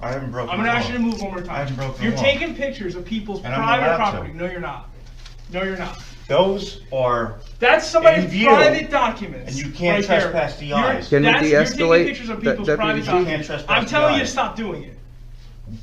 I haven't broken I'm gonna ask you to move one more time. I haven't broken You're the law. taking pictures of people's And I'm not private allowed property. to. No, you're not. No, you're not. Those are, That's somebody's In view, private documents. and you can't right there. trespass the You're- eyes. Can we You're de-escalate, taking pictures of people's Deputy private Chief? documents. You can't trespass I'm the telling you to eyes. stop doing it.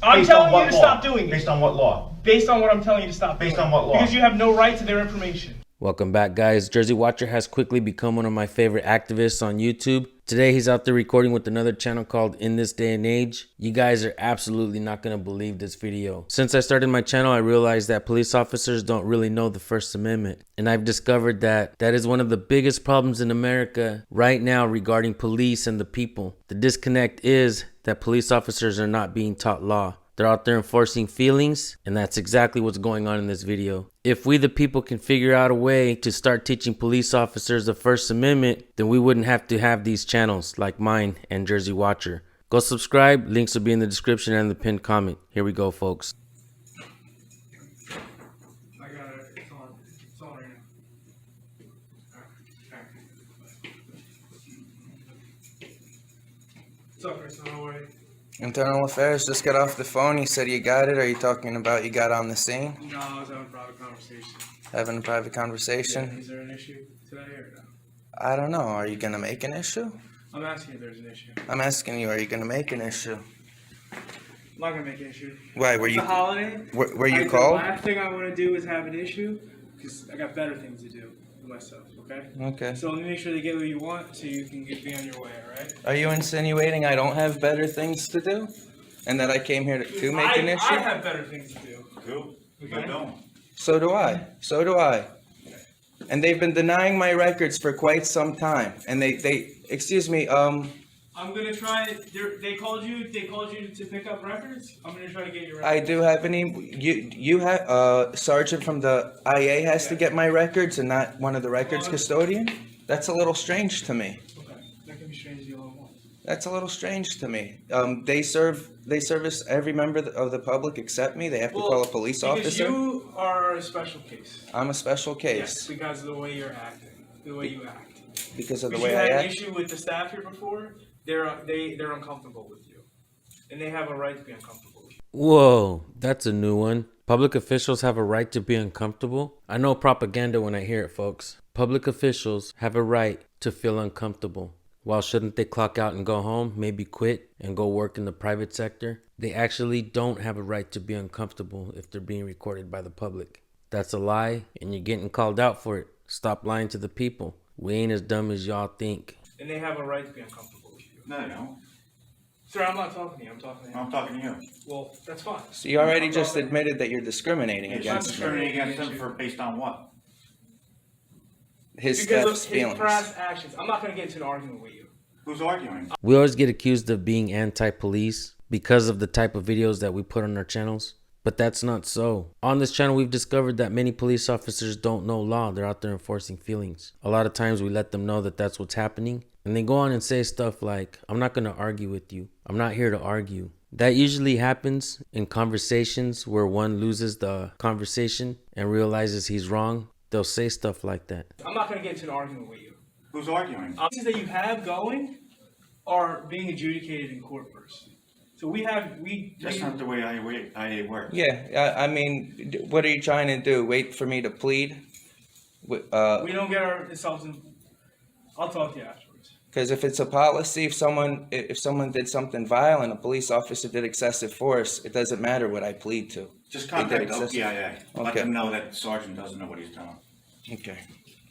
I'm based on telling you what to law? stop doing it. Based on what law? Based on what I'm telling you to stop Based doing. on what law? Because you have no right to their information. Welcome back, guys. Jersey Watcher has quickly become one of my favorite activists on YouTube. Today, he's out there recording with another channel called In This Day and Age. You guys are absolutely not going to believe this video. Since I started my channel, I realized that police officers don't really know the First Amendment. And I've discovered that that is one of the biggest problems in America right now regarding police and the people. The disconnect is that police officers are not being taught law. They're out there enforcing feelings, and that's exactly what's going on in this video. If we the people can figure out a way to start teaching police officers the First Amendment, then we wouldn't have to have these channels like mine and Jersey Watcher. Go subscribe, links will be in the description and the pinned comment. Here we go, folks. I got it. It's on. It's on right now. What's up, Chris? How are you? Internal Affairs just got off the phone. You said you got it. Are you talking about you got on the scene? No, I was having a private conversation. Having a private conversation? Is there an issue today or no? I don't know. Are you going to make an issue? I'm asking if there's an issue. I'm asking you, are you going to make an issue? I'm not gonna make an issue. Why, were It's you, a holiday. were you The called? last thing I want to do is have an issue, because I got better things to do for myself, okay? Okay. So let me make sure they get what you want so you can be on your way, alright? Are you insinuating I don't have better things to do? And that I came here to make an issue? I have better things to do. Cool. Okay. You don't. So do I. So do I. And they've been denying my records for quite some time. And excuse me, I'm gonna try. They called you to pick up records. I'm gonna try to get your I records. do have you have, Sergeant from the IA has to get my records and not one of the records custodian? That's a little strange to me. Okay, that can be strange to you all at once. That's a little strange to me. They service every member of the public except me. They have to call a police because officer. you are a special case. I'm a special Yes, case because of the way you're acting, the way you act. because of the Because way you I had an act. issue with the staff here before. They're uncomfortable with you, and they have a right to be uncomfortable with you. Whoa, that's a new one. Public officials have a right to be uncomfortable? I know propaganda when I hear it, folks. Public officials have a right to feel uncomfortable. Well, shouldn't they clock out and go home, maybe quit and go work in the private sector? They actually don't have a right to be uncomfortable if they're being recorded by the public. That's a lie, and you're getting called out for it. Stop lying to the people. We ain't as dumb as y'all think. And they have a right to be uncomfortable with you. No, they don't. Sir, I'm not talking to you. I'm talking to him. I'm talking to you. Well, that's fine. So you already just admitted that you're discriminating You're against me. discriminating against them for based on what? His Because staff's of his feelings. past actions. I'm not going to get into an argument with you. Who's arguing? We always get accused of being anti-police because of the type of videos that we put on our channels. But that's not so. On this channel, we've discovered that many police officers don't know law. They're out there enforcing feelings. A lot of times we let them know that that's what's happening. And they go on and say stuff like, I'm not going to argue with you. I'm not here to argue. That usually happens in conversations where one loses the conversation and realizes he's wrong. They'll say stuff like that. I'm not going to get into an argument with you. Who's arguing? Cases that you have going are being adjudicated in court first. So That's not the way IA works. Yeah, I mean, what are you trying to do? Wait for me to plead? we don't get ourselves in. I'll talk to you afterwards. Because if it's a policy, if someone did something violent, a police officer did excessive force, it doesn't matter what I plead to. Just They did contact excessive- OPIA. Let Okay. them know that the sergeant doesn't know what he's doing. Okay.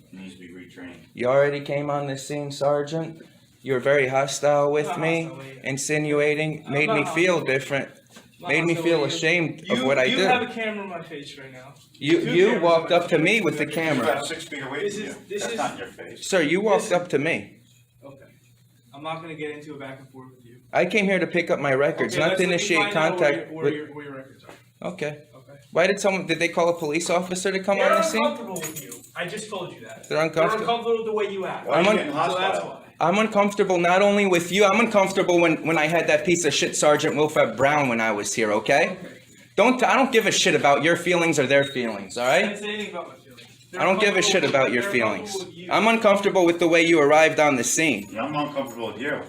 He needs to be retrained. You already came on the scene, Sergeant. You were very hostile with Not me, hostile, yeah. insinuating, made not me feel hostile. different, Not made me hostile feel with you. ashamed of what I You have a do. camera in my face right now. You Two you cameras walked in my up to face. me with the He's camera. about 6 feet away This from is- you. this That's is- not in your face. Sir, you walked Listen. up to me. Okay. I'm not going to get into a back and forth with you. I came here to pick up my records, Okay, not let's to let me initiate find out contact where with. your records are. Okay. Okay. Why did they call a police officer to come They're on the scene? uncomfortable with you. I just told you that. They're uncomfortable. They're uncomfortable with the way you act. Why are you I'm getting So that's hostile? why. I'm uncomfortable not only with you, I'm uncomfortable when I had that piece of shit Sergeant Wilfred Brown when I was here, okay? I don't give a shit about your feelings or their feelings, I alright? didn't say anything about my feelings. They're I don't give a uncomfortable shit with- about your they're feelings. uncomfortable with you. I'm uncomfortable with the way you arrived on the scene. Yeah, I'm uncomfortable with you.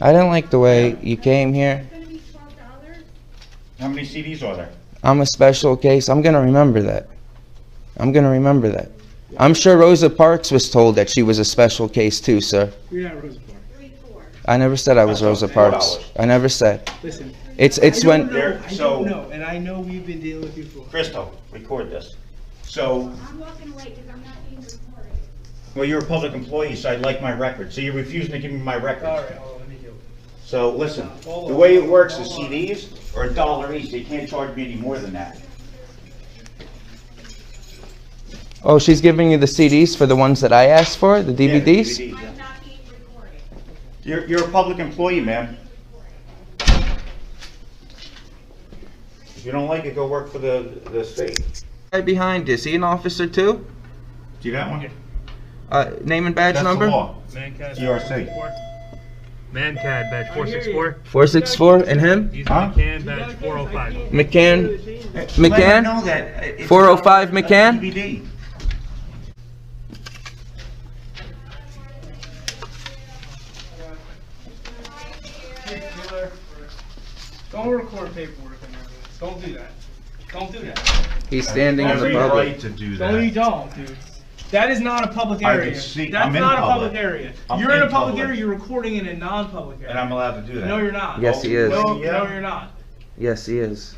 I didn't like the way you came here. It's gonna be $12. How many CDs are there? I'm a special case. I'm gonna remember that. I'm gonna remember that. I'm sure Rosa Parks was told that she was a special case too, sir. You're not Rosa Parks. 3-4. I never said I was That's Rosa okay. Parks. I never said. Listen. It's I don't when know, There- I so- don't know, and I know we've been dealing with you for. Christo, record this. So, I'm walking away because I'm not being recorded. well, you're a public employee, so I'd like my record. So you're refusing to give me my record. All right, hold on, let me deal with it. So listen, Hold the on. way it works is Hold on. CDs are $1 each. They can't charge me any more than that. oh, she's giving you the CDs for the ones that I asked for, the Yeah, DVDs. yeah. I'm not being recorded. You're a public employee, ma'am. If you don't like it, go work for the state. Right behind, is he an officer too? See that one? Name and badge That's the number? law. Mancad. GRC. Mancad badge 464. 464, and him? He's Huh? McCann badge 405. McCann, Let McCann? him know that it's 405 a McCann? DVD. Don't record paperwork and everything. Don't do that. Don't do that. He's standing in the Every public. right to do No, you that. don't, dude. That is not a public I area. can see- That's I'm in not a public. public area. I'm You're in in a public public. area. You're recording in a non-public area. And I'm allowed to do that. No, you're not. Yes, he is. No, Yeah. no, you're not. Yes, he is.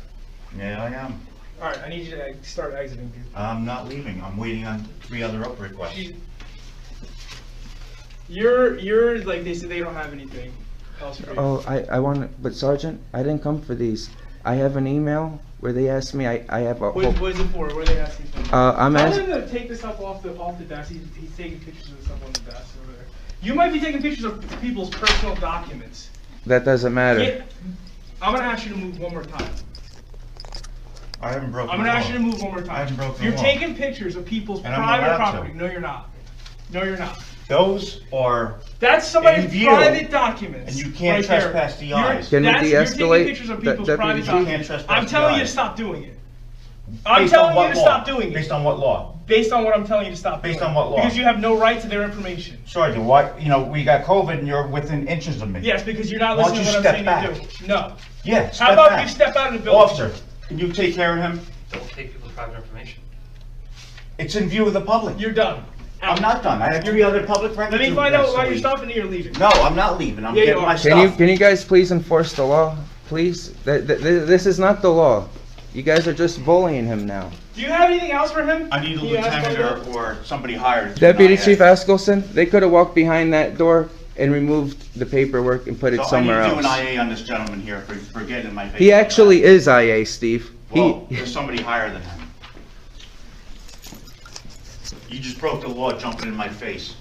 Yeah, I am. All right, I need you to start exiting, dude. I'm not leaving. I'm waiting on 3 other up requests. You're like they said they don't have anything else for you. Oh, I want, but Sergeant, I didn't come for these. I have an email where they asked me, I have a What, whole, what is it for? What are they asking for? I'm Tell asking, him to take this up off the desk. He's taking pictures of stuff on the desk over there. You might be taking pictures of people's personal documents. that doesn't matter. Yeah, I'm gonna ask you to move one more time. I haven't broken I'm the gonna law. ask you to move one more I time. haven't broken the You're law. taking pictures of people's And I'm private allowed to. property. No, you're not. No, you're not. Those are, That's somebody's In view, private documents. and you can't right there. trespass the You're- eyes. Can we that's- You're de-escalate, taking pictures of people's Deputy private Chief? You can't documents. trespass I'm the telling you to eyes. stop doing it. I'm based on telling you what to law? stop doing Based it. on what law? Based on what I'm telling you to stop doing. Based on what law? Because you have no right to their information. Sergeant, why, we got COVID and you're within inches of me. Yes, because you're not Why don't listening to you what I'm step saying to do. No. Yeah, How step about back. you step out of the building? Officer, can you take care of him? Don't take people's private information. It's in view of the public. You're done. I'm not done. I have 3 other public records. Let me to find out why you're investigate. stopping and you're leaving. No, I'm not leaving. I'm Yeah, you getting my are. stuff. Can you guys please enforce the law, please? This is not the law. You guys are just bullying him now. Do you have anything else for him? I need a Can you ask lieutenant for that? or somebody hired. to Deputy deny Chief that. Askelson, they could have walked behind that door and removed the paperwork and put it So somewhere I need to do else. an IA on this gentleman here for getting in my face. He actually is IA, Steve. Well, He, there's somebody higher than him. You just broke the law jumping in my face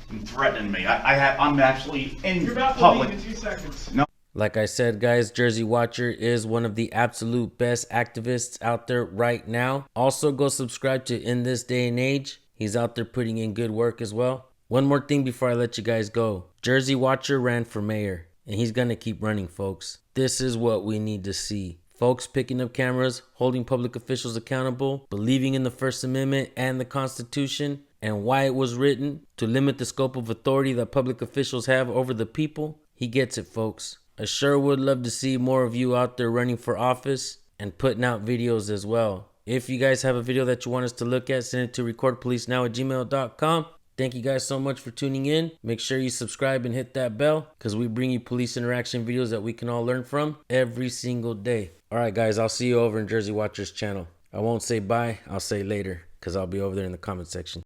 and threatening me. I'm actually in You're about to public. leave in 2 seconds. Like I said, guys, Jersey Watcher is one of the absolute best activists out there right now. Also, go subscribe to In This Day and Age. He's out there putting in good work as well. One more thing before I let you guys go. Jersey Watcher ran for mayor, and he's going to keep running, folks. This is what we need to see. Folks picking up cameras, holding public officials accountable, believing in the First Amendment and the Constitution, and why it was written to limit the scope of authority that public officials have over the people. He gets it, folks. I sure would love to see more of you out there running for office and putting out videos as well. If you guys have a video that you want us to look at, send it to recordpolicenow@gmail.com. Thank you guys so much for tuning in. Make sure you subscribe and hit that bell because we bring you police interaction videos that we can all learn from every single day. All right, guys, I'll see you over in Jersey Watcher's channel. I won't say bye. I'll say later because I'll be over there in the comment section.